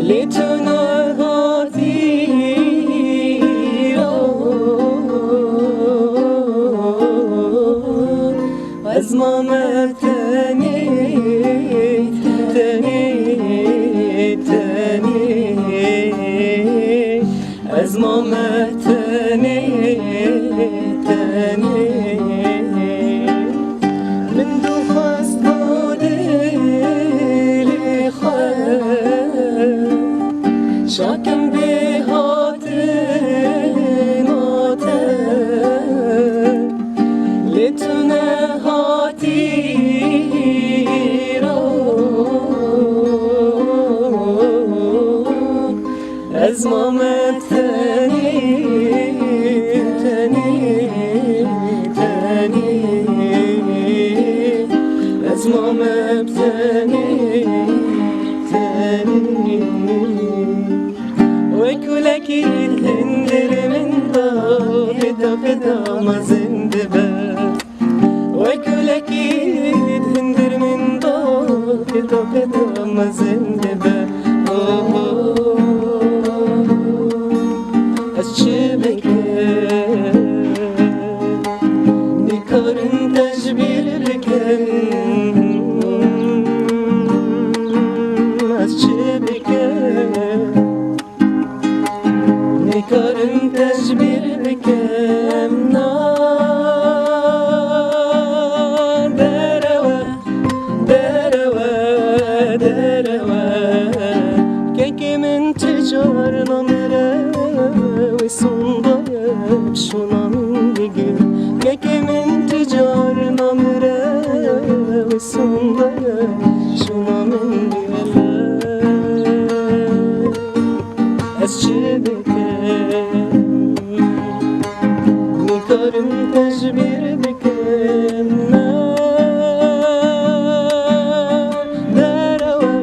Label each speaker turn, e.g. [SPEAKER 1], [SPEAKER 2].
[SPEAKER 1] لتنهاتی از ما متنی از ما متنی من دو خواست بودی خواه شاکم به هاتن آتن لتونه هاتی از ما متنی از ما مبتنی وكلكي الهندر من ضاق قدام زندبا وكلكي الهندر من ضاق قدام زندبا أشبك نكرن تجبير بكن أشبك نكرن تجبير بكن نار دروا كيكي من تجار نمرة وصنضايا بشونا من بقر كيكي من تجار نمرة وصنضايا بشونا من بقر أشبك نكرم تجبير بكن دروا